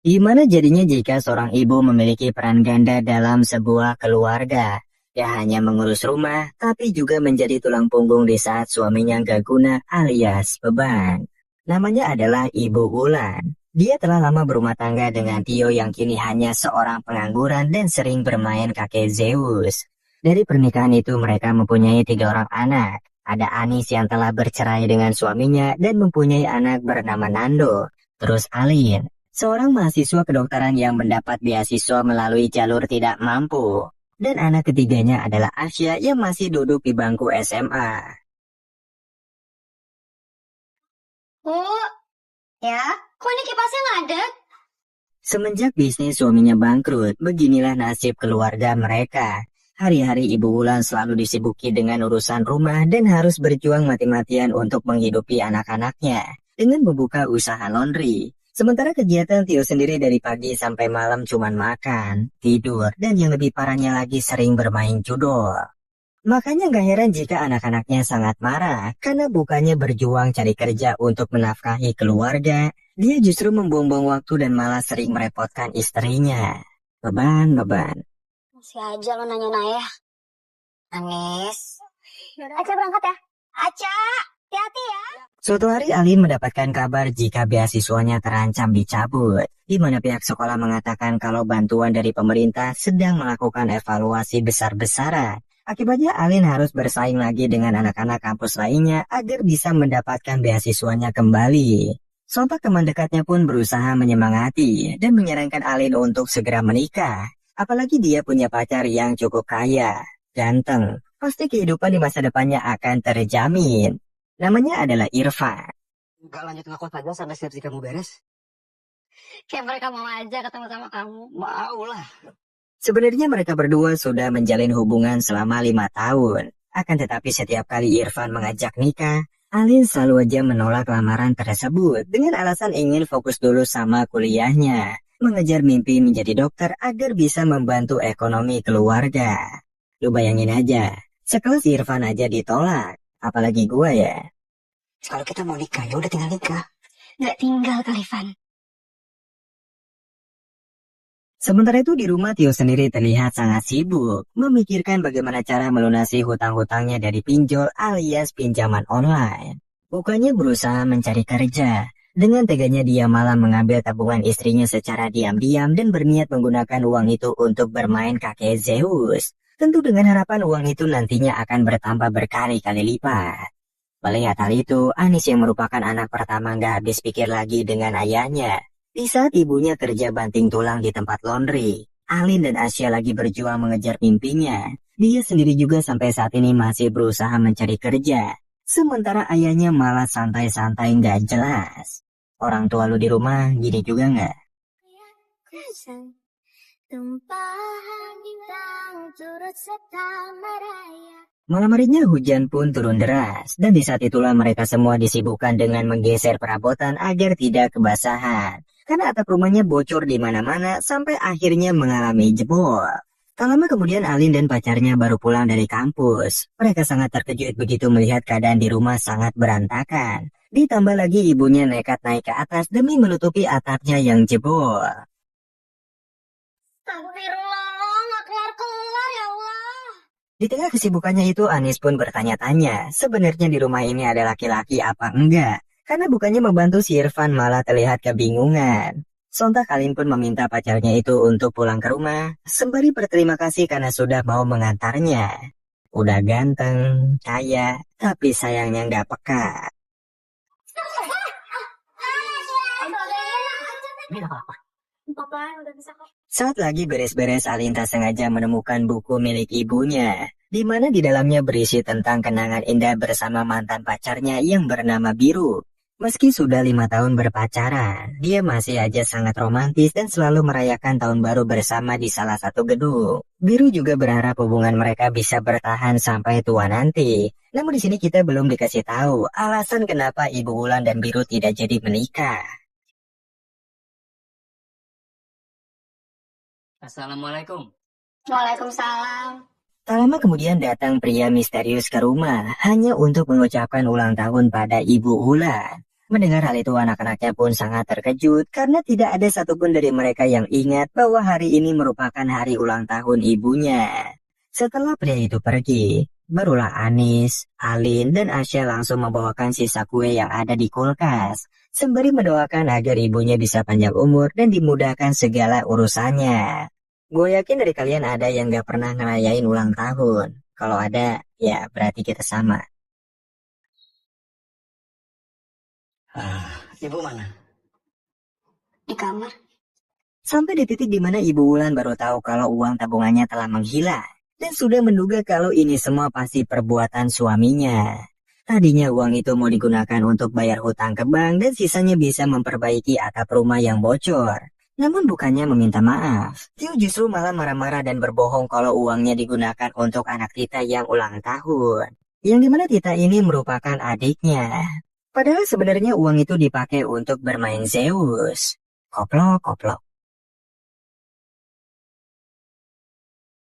Gimana jadinya jika seorang ibu memiliki peran ganda dalam sebuah keluarga? Dia hanya mengurus rumah, tapi juga menjadi tulang punggung di saat suaminya gak guna alias beban. Namanya adalah Ibu Wulan. Dia telah lama berumah tangga dengan Tio yang kini hanya seorang pengangguran dan sering bermain kakek Zeus. Dari pernikahan itu mereka mempunyai 3 orang anak. Ada Anis yang telah bercerai dengan suaminya dan mempunyai anak bernama Nando. Terus Alin, seorang mahasiswa kedokteran yang mendapat beasiswa melalui jalur tidak mampu. Dan anak ketiganya adalah Asya yang masih duduk di bangku SMA. Oh, ya? Kok ini kipasnya ngadet? Semenjak bisnis suaminya bangkrut, beginilah nasib keluarga mereka. Hari-hari Ibu Wulan selalu disibuki dengan urusan rumah dan harus berjuang mati-matian untuk menghidupi anak-anaknya dengan membuka usaha laundry. Sementara kegiatan Tio sendiri dari pagi sampai malam cuman makan, tidur, dan yang lebih parahnya lagi sering bermain judul. Makanya gak heran jika anak-anaknya sangat marah karena bukannya berjuang cari kerja untuk menafkahi keluarga, dia justru membuang-buang waktu dan malah sering merepotkan istrinya. Beban. Masih aja lo nanya-nanya. Anis. Aca berangkat ya. Aca, hati-hati ya. Suatu hari Alin mendapatkan kabar jika beasiswanya terancam dicabut, di mana pihak sekolah mengatakan kalau bantuan dari pemerintah sedang melakukan evaluasi besar-besaran. Akibatnya Alin harus bersaing lagi dengan anak-anak kampus lainnya agar bisa mendapatkan beasiswanya kembali. Sontak teman dekatnya pun berusaha menyemangati dan menyarankan Alin untuk segera menikah. Apalagi dia punya pacar yang cukup kaya, ganteng, pasti kehidupan di masa depannya akan terjamin. Namanya adalah Irfan. Enggak, lanjut ngekos aja sampai skripsi kamu beres. Kayak mereka mau aja ketemu sama kamu. Mau lah. Sebenarnya mereka berdua sudah menjalin hubungan selama 5 tahun. Akan tetapi setiap kali Irfan mengajak nikah, Alin selalu aja menolak lamaran tersebut dengan alasan ingin fokus dulu sama kuliahnya, mengejar mimpi menjadi dokter agar bisa membantu ekonomi keluarga. Lu bayangin aja, sekelas Irfan aja ditolak, apalagi gua ya. Kalau kita mau nikah, ya udah tinggal nikah. Nggak tinggal kali, Van. Sementara itu di rumah Tio sendiri terlihat sangat sibuk, memikirkan bagaimana cara melunasi hutang-hutangnya dari pinjol alias pinjaman online. Bukannya berusaha mencari kerja, dengan teganya dia malah mengambil tabungan istrinya secara diam-diam dan berniat menggunakan uang itu untuk bermain kakek Zeus. Tentu dengan harapan uang itu nantinya akan bertambah berkali-kali lipat. Melihat hal itu, Anis yang merupakan anak pertama gak habis pikir lagi dengan ayahnya. Di saat ibunya kerja banting tulang di tempat laundry, Alin dan Asya lagi berjuang mengejar mimpinya. Dia sendiri juga sampai saat ini masih berusaha mencari kerja. Sementara ayahnya malah santai-santai gak jelas. Orang tua lu di rumah gini juga gak? Malam harinya hujan pun turun deras, dan di saat itulah mereka semua disibukkan dengan menggeser perabotan agar tidak kebasahan. Karena atap rumahnya bocor di mana-mana sampai akhirnya mengalami jebol. Tak lama kemudian Alin dan pacarnya baru pulang dari kampus. Mereka sangat terkejut begitu melihat keadaan di rumah sangat berantakan. Ditambah lagi ibunya nekat naik ke atas demi menutupi atapnya yang jebol. Astagfirullah, nggak kelar-kelar ya Allah. Di tengah kesibukannya itu Anis pun bertanya-tanya, sebenarnya di rumah ini ada laki-laki apa enggak? Karena bukannya membantu si Irfan malah terlihat kebingungan. Sontak Alin pun meminta pacarnya itu untuk pulang ke rumah, sembari berterima kasih karena sudah mau mengantarnya. Udah ganteng, kaya, tapi sayangnya nggak peka. Ini apa-apa. Papa udah bisa kok. Saat lagi beres-beres, Alin tak sengaja menemukan buku milik ibunya, di mana di dalamnya berisi tentang kenangan indah bersama mantan pacarnya yang bernama Biru. Meski sudah 5 tahun berpacaran, dia masih aja sangat romantis dan selalu merayakan tahun baru bersama di salah satu gedung. Biru juga berharap hubungan mereka bisa bertahan sampai tua nanti. Namun di sini kita belum dikasih tahu alasan kenapa Ibu Wulan dan Biru tidak jadi menikah. Assalamualaikum. Waalaikumsalam. Tak lama kemudian datang pria misterius ke rumah hanya untuk mengucapkan ulang tahun pada Ibu Wulan. Mendengar hal itu, anak-anaknya pun sangat terkejut karena tidak ada satupun dari mereka yang ingat bahwa hari ini merupakan hari ulang tahun ibunya. Setelah pria itu pergi, barulah Anis, Alin, dan Asya langsung membawakan sisa kue yang ada di kulkas, sembari mendoakan agar ibunya bisa panjang umur dan dimudahkan segala urusannya. Gue yakin dari kalian ada yang gak pernah ngerayain ulang tahun. Kalau ada, ya berarti kita sama. Ibu mana? Di kamar. Sampai di titik di mana Ibu Wulan baru tahu kalau uang tabungannya telah menghilang. Dan sudah menduga kalau ini semua pasti perbuatan suaminya. Tadinya uang itu mau digunakan untuk bayar hutang ke bank dan sisanya bisa memperbaiki atap rumah yang bocor. Namun bukannya meminta maaf, Tio justru malah marah-marah dan berbohong kalau uangnya digunakan untuk anak Tita yang ulang tahun. Yang dimana Tita ini merupakan adiknya. Padahal sebenarnya uang itu dipakai untuk bermain Zeus. Koplok.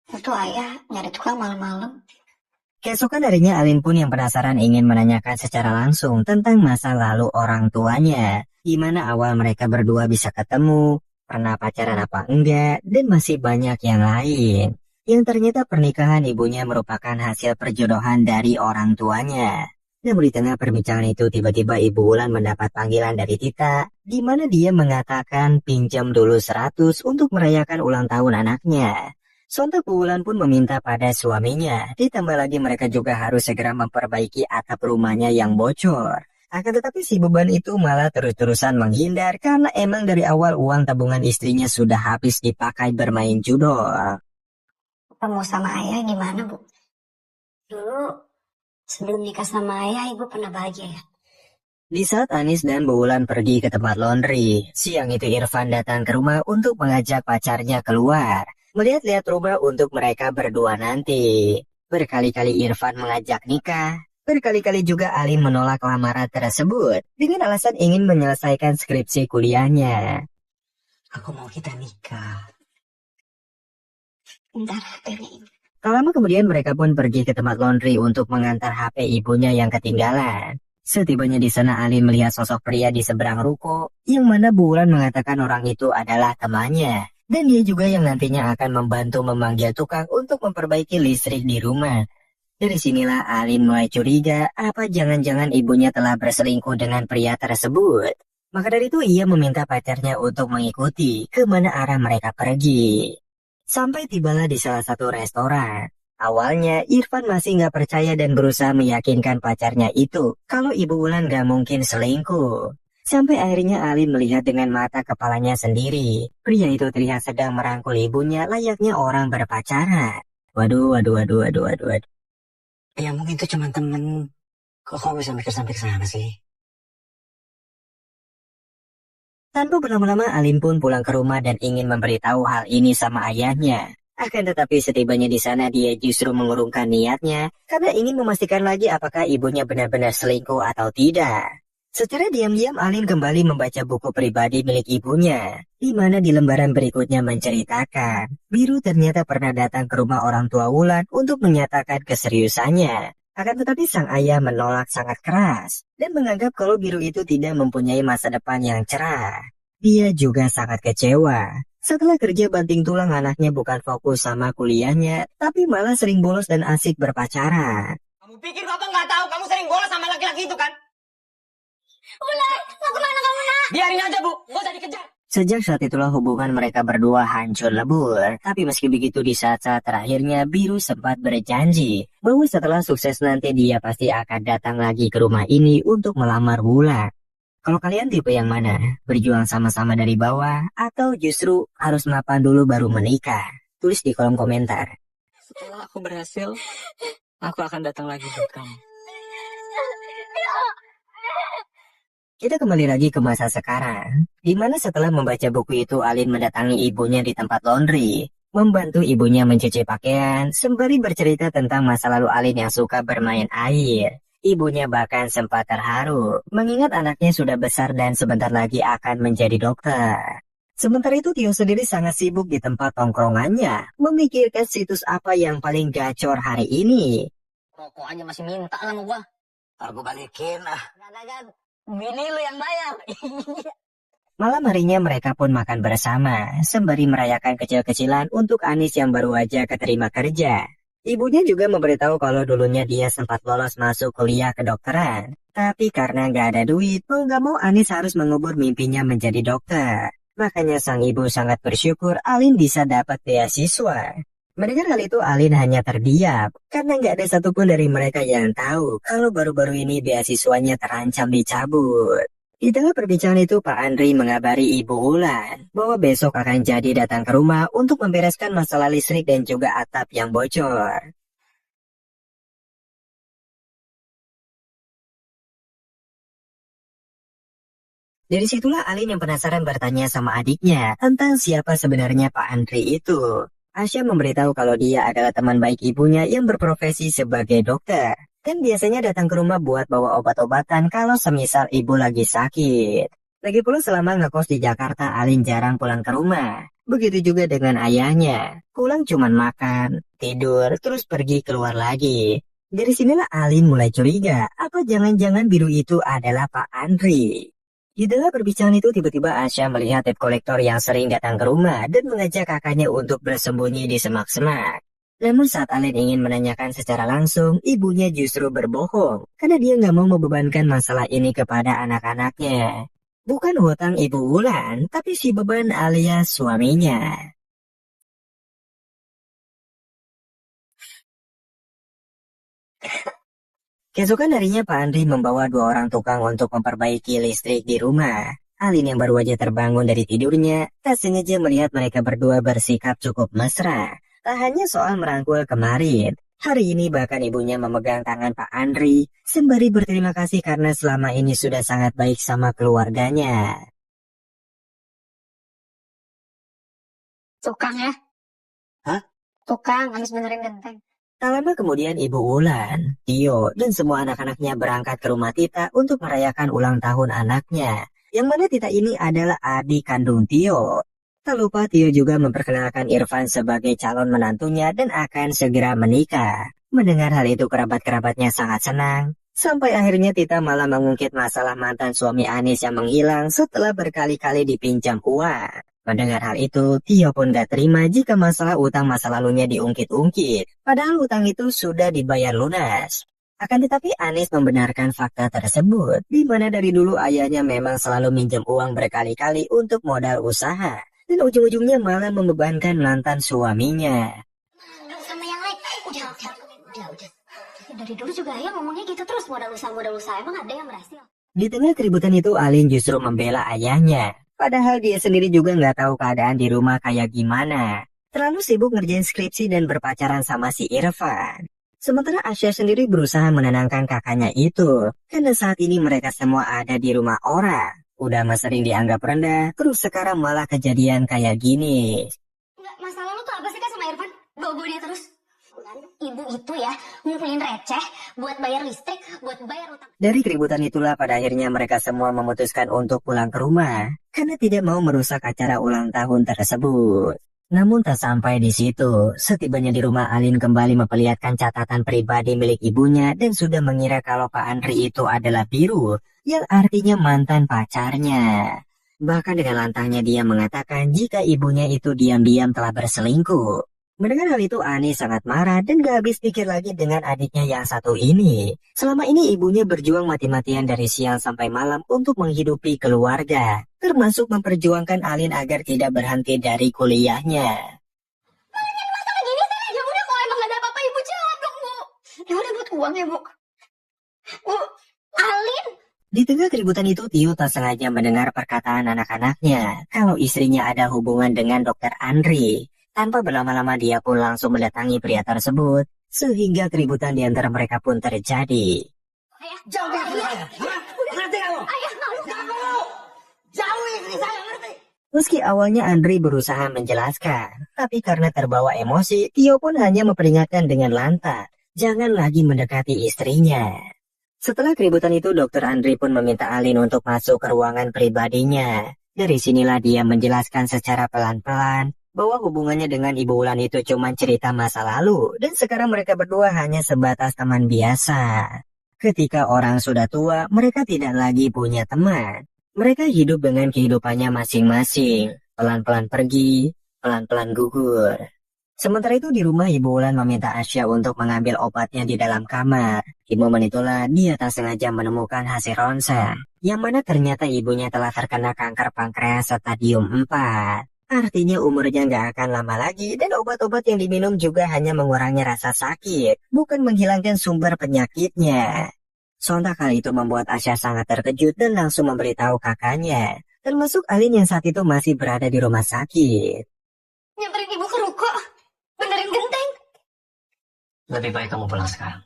Itu ayah nyari tukang malam-malam. Keesokan harinya Alin pun yang penasaran ingin menanyakan secara langsung tentang masa lalu orang tuanya. Gimana awal mereka berdua bisa ketemu, pernah pacaran apa enggak, dan masih banyak yang lain. Yang ternyata pernikahan ibunya merupakan hasil perjodohan dari orang tuanya. Namun di tengah perbincangan itu tiba-tiba Ibu Wulan mendapat panggilan dari Tita, di mana dia mengatakan pinjam dulu 100 untuk merayakan ulang tahun anaknya. Sontak Bu Wulan pun meminta pada suaminya, ditambah lagi mereka juga harus segera memperbaiki atap rumahnya yang bocor. Akan tetapi si beban itu malah terus-terusan menghindar karena emang dari awal uang tabungan istrinya sudah habis dipakai bermain judol. Ketemu sama ayah gimana, Bu? Dulu sebelum nikah sama ayah, Ibu pernah bahagia ya? Di saat Anis dan Bu Wulan pergi ke tempat laundry, siang itu Irfan datang ke rumah untuk mengajak pacarnya keluar. Melihat-lihat rumah untuk mereka berdua nanti. Berkali-kali Irfan mengajak nikah. Berkali-kali juga Alin menolak lamaran tersebut dengan alasan ingin menyelesaikan skripsi kuliahnya. Aku mau kita nikah. Bentar, HP-nya ini. Tak lama kemudian mereka pun pergi ke tempat laundry untuk mengantar HP ibunya yang ketinggalan. Setibanya di sana Alin melihat sosok pria di seberang ruko yang mana Bu Wulan mengatakan orang itu adalah temannya. Dan dia juga yang nantinya akan membantu memanggil tukang untuk memperbaiki listrik di rumah. Dari sinilah Alin mulai curiga apa jangan-jangan ibunya telah berselingkuh dengan pria tersebut. Maka dari itu ia meminta pacarnya untuk mengikuti kemana arah mereka pergi. Sampai tibalah di salah satu restoran. Awalnya Irfan masih nggak percaya dan berusaha meyakinkan pacarnya itu kalau Ibu Wulan nggak mungkin selingkuh. Sampai akhirnya Alin melihat dengan mata kepalanya sendiri. Pria itu terlihat sedang merangkul ibunya layaknya orang berpacaran. Waduh. Ya mungkin itu cuma temen. Kok kamu bisa mikir sampai ke sana sih? Tanpa berlama-lama Alin pun pulang ke rumah dan ingin memberitahu hal ini sama ayahnya. Akan tetapi setibanya di sana dia justru mengurungkan niatnya karena ingin memastikan lagi apakah ibunya benar-benar selingkuh atau tidak. Secara diam-diam Alin kembali membaca buku pribadi milik ibunya, di mana di lembaran berikutnya menceritakan, Biru ternyata pernah datang ke rumah orang tua Wulan untuk menyatakan keseriusannya. Akan tetapi sang ayah menolak sangat keras, dan menganggap kalau Biru itu tidak mempunyai masa depan yang cerah. Dia juga sangat kecewa. Setelah kerja banting tulang anaknya bukan fokus sama kuliahnya, tapi malah sering bolos dan asik berpacaran. Kamu pikir Bapak nggak tahu kamu sering bolos sama laki-laki itu kan? Wulan, mau kemana kamu, Nak? Biarin aja, Bu. Gak usah dikejar. Sejak saat itulah hubungan mereka berdua hancur lebur. Tapi meski begitu di saat-saat terakhirnya Biru sempat berjanji bahwa setelah sukses nanti dia pasti akan datang lagi ke rumah ini untuk melamar Wulan. Kalau kalian tipe yang mana? Berjuang sama-sama dari bawah atau justru harus mapan dulu baru menikah? Tulis di kolom komentar. Setelah aku berhasil, aku akan datang lagi buat kamu. Kita kembali lagi ke masa sekarang, di mana setelah membaca buku itu Alin mendatangi ibunya di tempat laundry, membantu ibunya mencuci pakaian, sembari bercerita tentang masa lalu Alin yang suka bermain air. Ibunya bahkan sempat terharu, mengingat anaknya sudah besar dan sebentar lagi akan menjadi dokter. Sementara itu Tio sendiri sangat sibuk di tempat tongkrongannya, memikirkan situs apa yang paling gacor hari ini. Rokok aja masih minta sama gua. Aku balikin ah. Gak. Bini lu yang bayar. Malam harinya mereka pun makan bersama, sembari merayakan kecil-kecilan untuk Anis yang baru aja keterima kerja. Ibunya juga memberitahu kalau dulunya dia sempat lolos masuk kuliah kedokteran. Tapi karena nggak ada duit, mau nggak mau Anis harus mengubur mimpinya menjadi dokter. Makanya sang ibu sangat bersyukur Alin bisa dapat beasiswa. Mendengar hal itu Alin hanya terdiam, karena nggak ada satupun dari mereka yang tahu kalau baru-baru ini beasiswanya terancam dicabut. Di tengah perbincangan itu Pak Andri mengabari Ibu Ulan bahwa besok akan jadi datang ke rumah untuk membereskan masalah listrik dan juga atap yang bocor. Dari situlah Alin yang penasaran bertanya sama adiknya tentang siapa sebenarnya Pak Andri itu. Asya memberitahu kalau dia adalah teman baik ibunya yang berprofesi sebagai dokter. Dan biasanya datang ke rumah buat bawa obat-obatan kalau semisal ibu lagi sakit. Lagi pula selama ngekos di Jakarta, Alin jarang pulang ke rumah. Begitu juga dengan ayahnya. Pulang cuman makan, tidur, terus pergi keluar lagi. Dari sinilah Alin mulai curiga, apa jangan-jangan biru itu adalah Pak Andri. Di tengah perbincangan itu tiba-tiba Asya melihat debt collector yang sering datang ke rumah dan mengajak kakaknya untuk bersembunyi di semak-semak. Namun saat Alin ingin menanyakan secara langsung, ibunya justru berbohong karena dia nggak mau membebankan masalah ini kepada anak-anaknya. Bukan hutang Ibu Wulan, tapi si beban alias suaminya. Keesokan harinya Pak Andri membawa 2 orang tukang untuk memperbaiki listrik di rumah. Alin yang baru aja terbangun dari tidurnya, tak sengaja melihat mereka berdua bersikap cukup mesra. Tak hanya soal merangkul kemarin, hari ini bahkan ibunya memegang tangan Pak Andri, sembari berterima kasih karena selama ini sudah sangat baik sama keluarganya. Tukang ya? Hah? Tukang, habis benerin genteng. Tak lama kemudian Ibu Wulan, Tio, dan semua anak-anaknya berangkat ke rumah Tita untuk merayakan ulang tahun anaknya. Yang mana Tita ini adalah adik kandung Tio. Tak lupa Tio juga memperkenalkan Irfan sebagai calon menantunya dan akan segera menikah. Mendengar hal itu kerabat-kerabatnya sangat senang. Sampai akhirnya Tita malah mengungkit masalah mantan suami Anis yang menghilang setelah berkali-kali dipinjam uang. Mendengar hal itu, Tio pun gak terima jika masalah utang masa lalunya diungkit-ungkit. Padahal utang itu sudah dibayar lunas. Akan tetapi Anis membenarkan fakta tersebut, di mana dari dulu ayahnya memang selalu minjem uang berkali-kali untuk modal usaha. Dan ujung-ujungnya malah membebankan mantan suaminya. Sama yang lain. Udah. Dari dulu juga ayah ngomongnya gitu terus, modal usaha. Emang ada yang berhasil? Di tengah keributan itu, Alin justru membela ayahnya. Padahal dia sendiri juga nggak tahu keadaan di rumah kayak gimana. Terlalu sibuk ngerjain skripsi dan berpacaran sama si Irfan. Sementara Asya sendiri berusaha menenangkan kakaknya itu. Karena saat ini mereka semua ada di rumah orang. Udah mah sering dianggap rendah, terus sekarang malah kejadian kayak gini. Enggak, masalah lu tuh apa sih Kak sama Irfan? Bawa dia terus. Ibu itu ya ngumpulin receh buat bayar listrik, buat bayar utang. Dari keributan itulah pada akhirnya mereka semua memutuskan untuk pulang ke rumah karena tidak mau merusak acara ulang tahun tersebut. Namun tak sampai di situ, setibanya di rumah Alin kembali memperlihatkan catatan pribadi milik ibunya dan sudah mengira kalau Pak Andri itu adalah biru, yang artinya mantan pacarnya. Bahkan dengan lantangnya dia mengatakan jika ibunya itu diam-diam telah berselingkuh. Mendengar hal itu Anis sangat marah dan gak habis pikir lagi dengan adiknya yang satu ini. Selama ini ibunya berjuang mati-matian dari siang sampai malam untuk menghidupi keluarga, termasuk memperjuangkan Alin agar tidak berhenti dari kuliahnya. Masalah gini sih, ya udah kalau emang gak ada apa-apa ibu jawab dong Bu. Ya udah buat uang ya Bu. Bu, Alin. Di tengah keributan itu Tio tak sengaja mendengar perkataan anak-anaknya kalau istrinya ada hubungan dengan Dokter Andri. Tanpa berlama-lama dia pun langsung mendatangi pria tersebut, sehingga keributan di antara mereka pun terjadi. Ayah, Jauh dari saya, ngerti kamu? ayah malu kamu. Jauh istri saya, ngerti? Meski awalnya Andri berusaha menjelaskan, tapi karena terbawa emosi, Tio pun hanya memperingatkan dengan lantang, jangan lagi mendekati istrinya. Setelah keributan itu, Dokter Andri pun meminta Alin untuk masuk ke ruangan pribadinya. Dari sinilah dia menjelaskan secara pelan-pelan bahwa hubungannya dengan Ibu Wulan itu cuma cerita masa lalu dan sekarang mereka berdua hanya sebatas teman biasa. Ketika orang sudah tua, mereka tidak lagi punya teman. Mereka hidup dengan kehidupannya masing-masing, pelan-pelan pergi, pelan-pelan gugur. Sementara itu di rumah Ibu Wulan meminta Asya untuk mengambil obatnya di dalam kamar. Di momen itulah dia tak sengaja menemukan hasil ronsen, yang mana ternyata ibunya telah terkena kanker pankreas stadium 4. Artinya umurnya nggak akan lama lagi dan obat-obat yang diminum juga hanya mengurangi rasa sakit, bukan menghilangkan sumber penyakitnya. Sontak hal itu membuat Asya sangat terkejut dan langsung memberitahu kakaknya, termasuk Alin yang saat itu masih berada di rumah sakit. Nyamperin ibu ke ruko. Benerin genteng. Lebih baik kamu pulang sekarang.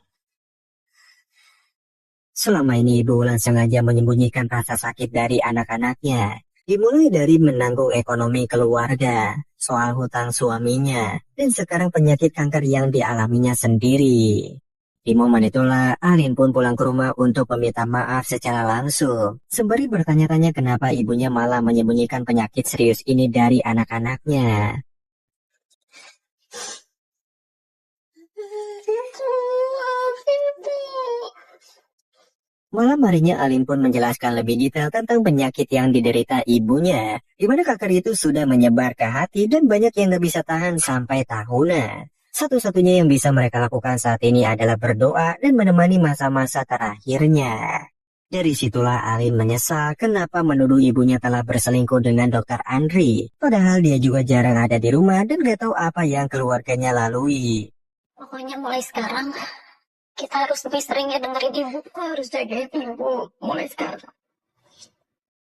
Selama ini Ibu Wulan sengaja menyembunyikan rasa sakit dari anak-anaknya. Dimulai dari menanggung ekonomi keluarga, soal hutang suaminya, dan sekarang penyakit kanker yang dialaminya sendiri. Di momen itulah Alin pun pulang ke rumah untuk meminta maaf secara langsung, sembari bertanya-tanya kenapa ibunya malah menyembunyikan penyakit serius ini dari anak-anaknya. Malam harinya Alin pun menjelaskan lebih detail tentang penyakit yang diderita ibunya, di mana kanker itu sudah menyebar ke hati dan banyak yang gak bisa tahan sampai tahunan. Satu-satunya yang bisa mereka lakukan saat ini adalah berdoa dan menemani masa-masa terakhirnya. Dari situlah Alin menyesal kenapa menuduh ibunya telah berselingkuh dengan Dr. Andri, padahal dia juga jarang ada di rumah dan gak tahu apa yang keluarganya lalui. Pokoknya mulai sekarang kita harus lebih sering ya dengerin ibu. Kita harus jagain ibu mulai sekarang.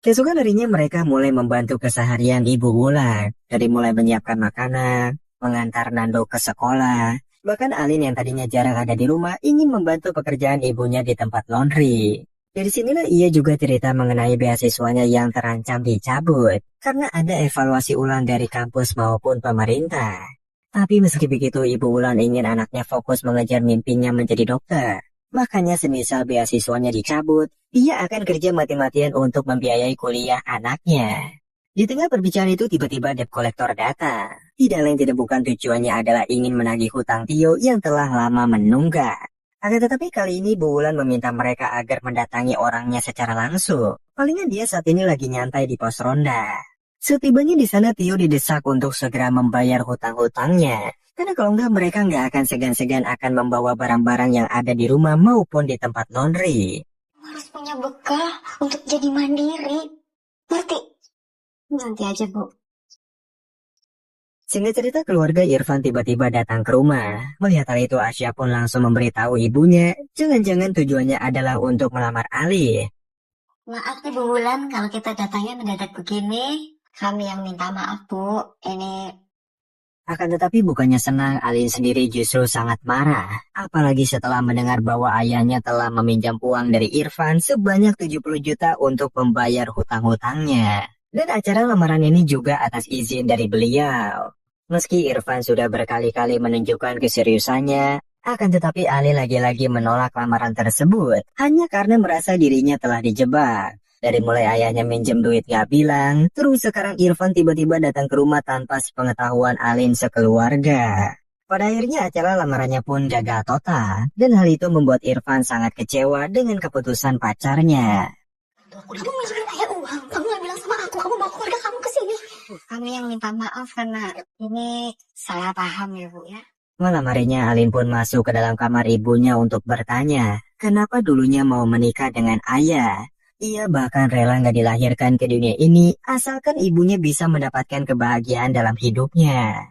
Keesokan harinya mereka mulai membantu keseharian Ibu Wulan, dari mulai menyiapkan makanan, mengantar Nando ke sekolah. Bahkan Alin yang tadinya jarang ada di rumah ingin membantu pekerjaan ibunya di tempat laundry. Dari sinilah ia juga cerita mengenai beasiswanya yang terancam dicabut karena ada evaluasi ulang dari kampus maupun pemerintah. Tapi meski begitu, Ibu Wulan ingin anaknya fokus mengejar mimpinya menjadi dokter. Makanya semisal beasiswanya dicabut, dia akan kerja mati-matian untuk membiayai kuliah anaknya. Di tengah perbicaraan itu tiba-tiba debt collector datang. Tidak lain tidak bukan tujuannya adalah ingin menagih hutang Tio yang telah lama menunggak. Akan tetapi kali ini Bu Wulan meminta mereka agar mendatangi orangnya secara langsung. Palingan dia saat ini lagi nyantai di pos ronda. Setibanya di sana Tio didesak untuk segera membayar hutang-hutangnya. Karena kalau enggak mereka nggak akan segan-segan akan membawa barang-barang yang ada di rumah maupun di tempat laundry. Harus punya bekal untuk jadi mandiri. Ngerti? Nanti aja, Bu. Singkat cerita keluarga Irfan tiba-tiba datang ke rumah. Melihat hal itu Asya pun langsung memberitahu ibunya, jangan-jangan tujuannya adalah untuk melamar Ali. Maaf nih Bu Wulan kalau kita datangnya mendadak begini. Kami yang minta maaf, Bu. Ini Akan tetapi bukannya senang, Alin sendiri justru sangat marah. Apalagi setelah mendengar bahwa ayahnya telah meminjam uang dari Irfan sebanyak 70 juta untuk membayar hutang-hutangnya. Dan acara lamaran ini juga atas izin dari beliau. Meski Irfan sudah berkali-kali menunjukkan keseriusannya, akan tetapi Ali lagi-lagi menolak lamaran tersebut hanya karena merasa dirinya telah dijebak. Dari mulai ayahnya minjem duit gak bilang, terus sekarang Irfan tiba-tiba datang ke rumah tanpa sepengetahuan Alin sekeluarga. Pada akhirnya acara lamarannya pun gagal total, dan hal itu membuat Irfan sangat kecewa dengan keputusan pacarnya. kamu minjemin ayah uang. Kamu gak bilang sama aku. Kamu bawa keluarga kamu ke sini. Kami yang minta maaf karena ini salah paham ya, Bu ya. Malam harinya Alin pun masuk ke dalam kamar ibunya untuk bertanya, kenapa dulunya mau menikah dengan ayah. Ia bahkan rela nggak dilahirkan ke dunia ini asalkan ibunya bisa mendapatkan kebahagiaan dalam hidupnya.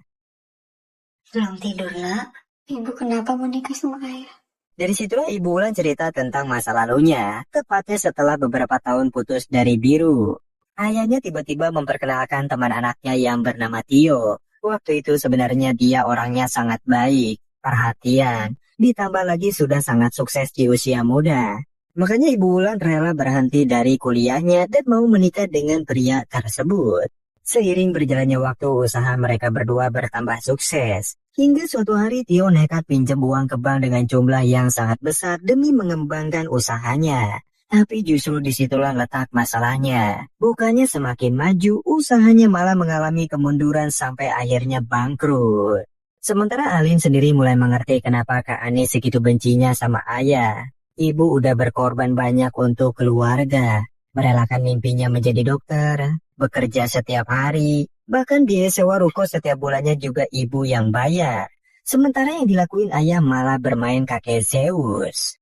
Belum tidur, Nak. Ibu kenapa mau nikah sama ayah? Dari situlah Ibu Wulan cerita tentang masa lalunya, tepatnya setelah beberapa tahun putus dari Biru. Ayahnya tiba-tiba memperkenalkan teman anaknya yang bernama Tio. Waktu itu sebenarnya dia orangnya sangat baik, perhatian, ditambah lagi sudah sangat sukses di usia muda. Makanya Ibu Wulan rela berhenti dari kuliahnya dan mau menikah dengan pria tersebut. Seiring berjalannya waktu, usaha mereka berdua bertambah sukses. Hingga suatu hari Tio nekat pinjam uang ke bank dengan jumlah yang sangat besar demi mengembangkan usahanya. Tapi justru disitulah letak masalahnya. Bukannya semakin maju, usahanya malah mengalami kemunduran sampai akhirnya bangkrut. Sementara Alin sendiri mulai mengerti kenapa Kak Ani segitu bencinya sama ayah. Ibu udah berkorban banyak untuk keluarga, merelakan mimpinya menjadi dokter, bekerja setiap hari, bahkan biaya sewa ruko setiap bulannya juga ibu yang bayar. Sementara yang dilakuin ayah malah bermain kakek Zeus.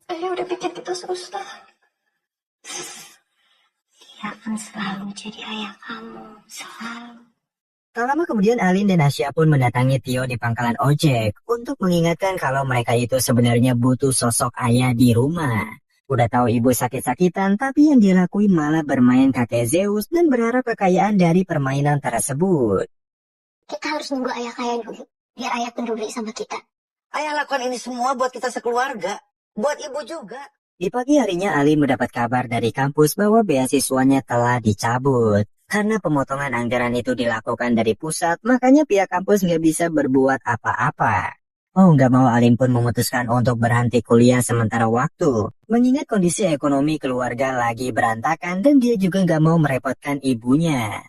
Ayah udah bikin kita susah. Dia akan selalu jadi ayah kamu, selalu. Tak lama kemudian Alin dan Asya pun mendatangi Tio di pangkalan ojek untuk mengingatkan kalau mereka itu sebenarnya butuh sosok ayah di rumah. Udah tahu ibu sakit-sakitan, tapi yang dia lakuin malah bermain kakek Zeus dan berharap kekayaan dari permainan tersebut. Kita harus nunggu ayah kaya dulu, biar ayah peduli sama kita. Ayah lakukan ini semua buat kita sekeluarga. Buat ibu juga. Di pagi harinya Alin mendapat kabar dari kampus bahwa beasiswanya telah dicabut. Karena pemotongan anggaran itu dilakukan dari pusat, makanya pihak kampus nggak bisa berbuat apa-apa. Oh, nggak mau Alin pun memutuskan untuk berhenti kuliah sementara waktu. Mengingat kondisi ekonomi keluarga lagi berantakan dan dia juga nggak mau merepotkan ibunya.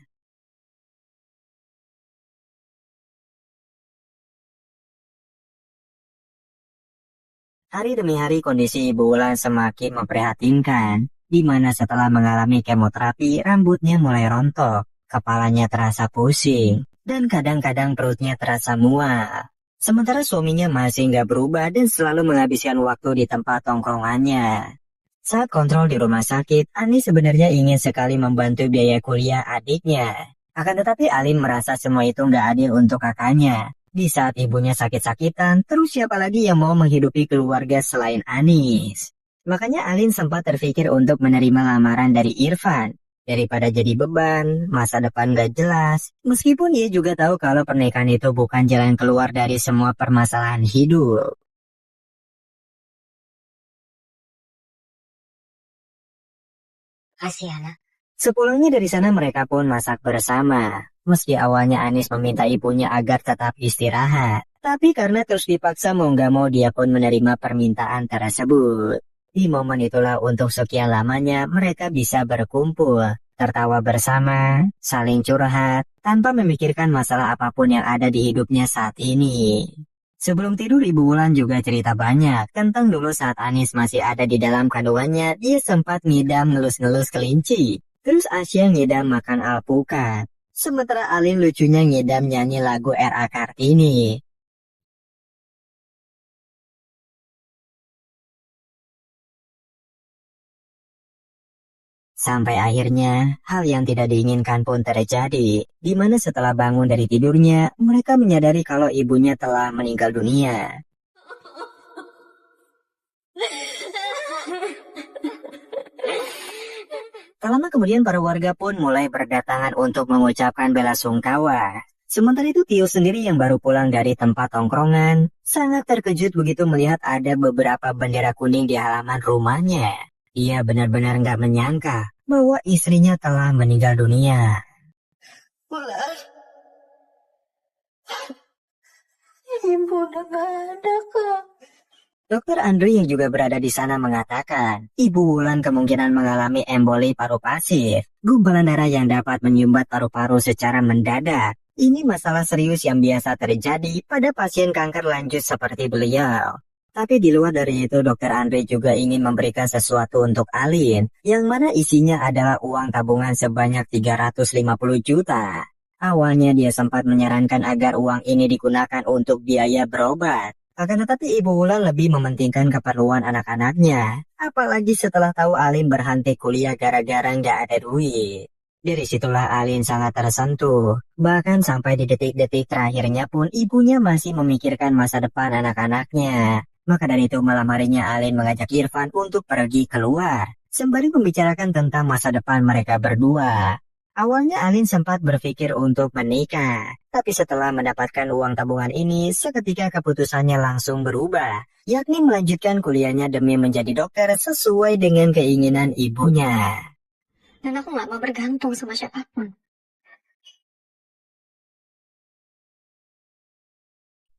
Hari demi hari kondisi Ibu Wulan semakin memprihatinkan, di mana setelah mengalami kemoterapi rambutnya mulai rontok, kepalanya terasa pusing, dan kadang-kadang perutnya terasa mual. Sementara suaminya masih nggak berubah dan selalu menghabiskan waktu di tempat tongkrongannya. Saat kontrol di rumah sakit, Ani sebenarnya ingin sekali membantu biaya kuliah adiknya. Akan tetapi Alin merasa semua itu nggak adil untuk kakaknya. Di saat ibunya sakit-sakitan, terus siapa lagi yang mau menghidupi keluarga selain Anis? Makanya Alin sempat terpikir untuk menerima lamaran dari Irfan. Daripada jadi beban, masa depan gak jelas. Meskipun ia juga tahu kalau pernikahan itu bukan jalan keluar dari semua permasalahan hidup. Kasih anak. Sepulangnya dari sana mereka pun masak bersama. Meski awalnya Anis meminta ibunya agar tetap istirahat, tapi karena terus dipaksa mau nggak mau dia pun menerima permintaan tersebut. Di momen itulah untuk sekian lamanya mereka bisa berkumpul, tertawa bersama, saling curhat, tanpa memikirkan masalah apapun yang ada di hidupnya saat ini. Sebelum tidur Ibu Wulan juga cerita banyak tentang dulu saat Anis masih ada di dalam kandungannya, dia sempat ngidam ngelus-ngelus kelinci. Terus Asya ngidam makan alpukat. Sementara Alin lucunya ngidam nyanyi lagu R.A. Kartini. Sampai akhirnya, hal yang tidak diinginkan pun terjadi, di mana setelah bangun dari tidurnya, mereka menyadari kalau ibunya telah meninggal dunia. Tak lama kemudian para warga pun mulai berdatangan untuk mengucapkan belasungkawa. Sementara itu Tio sendiri yang baru pulang dari tempat tongkrongan, sangat terkejut begitu melihat ada beberapa bendera kuning di halaman rumahnya. Ia benar-benar nggak menyangka bahwa istrinya telah meninggal dunia. Wulan. Ibu udah gak ada, Kak. Dokter Andre yang juga berada di sana mengatakan, Ibu Wulan kemungkinan mengalami emboli paru pasif, gumpalan darah yang dapat menyumbat paru-paru secara mendadak. Ini masalah serius yang biasa terjadi pada pasien kanker lanjut seperti beliau. Tapi di luar dari itu, Dokter Andre juga ingin memberikan sesuatu untuk Alin, yang mana isinya adalah uang tabungan sebanyak 350 juta. Awalnya dia sempat menyarankan agar uang ini digunakan untuk biaya berobat. Akan tetapi Ibu Wulan lebih mementingkan keperluan anak-anaknya. Apalagi setelah tahu Alin berhenti kuliah gara-gara nggak ada duit. Dari situlah Alin sangat tersentuh. Bahkan sampai di detik-detik terakhirnya pun ibunya masih memikirkan masa depan anak-anaknya. Maka dari itu malam harinya Alin mengajak Irfan untuk pergi keluar, sembari membicarakan tentang masa depan mereka berdua. Awalnya Alin sempat berpikir untuk menikah, tapi setelah mendapatkan uang tabungan ini, seketika keputusannya langsung berubah, yakni melanjutkan kuliahnya demi menjadi dokter sesuai dengan keinginan ibunya. Dan aku gak mau bergantung sama siapapun.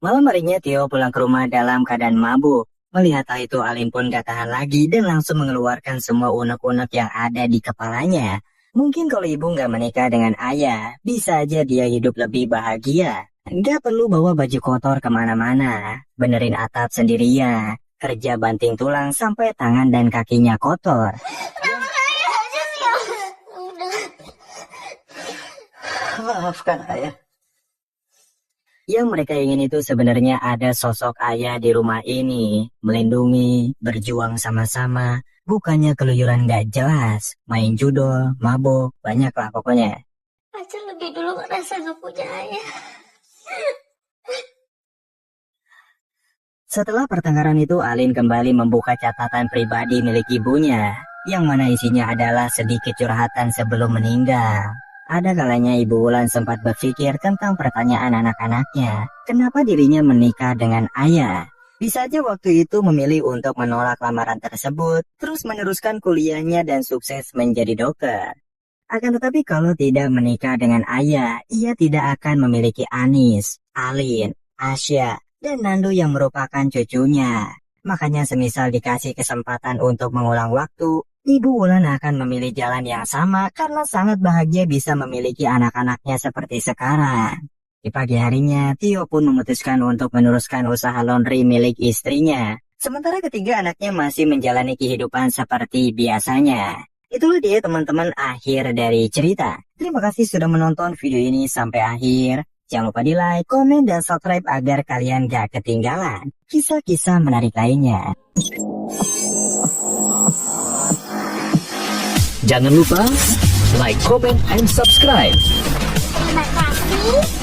Malam harinya Tio pulang ke rumah dalam keadaan mabuk. Melihat hal itu Alin pun gak tahan lagi dan langsung mengeluarkan semua unek-unek yang ada di kepalanya. Mungkin kalau ibu nggak menikah dengan ayah, bisa aja dia hidup lebih bahagia. Nggak perlu bawa baju kotor kemana-mana, benerin atap sendirian, kerja banting tulang sampai tangan dan kakinya kotor. Kenapa kayak aja sih ya? Udah. Maafkan ayah. Yang mereka ingin itu sebenarnya ada sosok ayah di rumah ini, melindungi, berjuang sama-sama, bukannya keluyuran gak jelas, main judo, mabuk, banyak lah pokoknya. Pacar lebih dulu ngerasa gak punya ayah. Setelah pertengkaran itu, Alin kembali membuka catatan pribadi milik ibunya, yang mana isinya adalah sedikit curhatan sebelum meninggal. Ada kalanya Ibu Wulan sempat berpikir tentang pertanyaan anak-anaknya, kenapa dirinya menikah dengan ayah. Bisa aja waktu itu memilih untuk menolak lamaran tersebut, terus meneruskan kuliahnya dan sukses menjadi dokter. Akan tetapi kalau tidak menikah dengan ayah, ia tidak akan memiliki Anis, Alin, Asya, dan Nando yang merupakan cucunya. Makanya semisal dikasih kesempatan untuk mengulang waktu, Ibu Wulan akan memilih jalan yang sama karena sangat bahagia bisa memiliki anak-anaknya seperti sekarang. Di pagi harinya, Tio pun memutuskan untuk meneruskan usaha laundry milik istrinya. Sementara ketiga anaknya masih menjalani kehidupan seperti biasanya. Itulah dia teman-teman akhir dari cerita. Terima kasih sudah menonton video ini sampai akhir. Jangan lupa di like, komen, dan subscribe agar kalian gak ketinggalan kisah-kisah menarik lainnya. Jangan lupa like, comment, and subscribe. Terima kasih.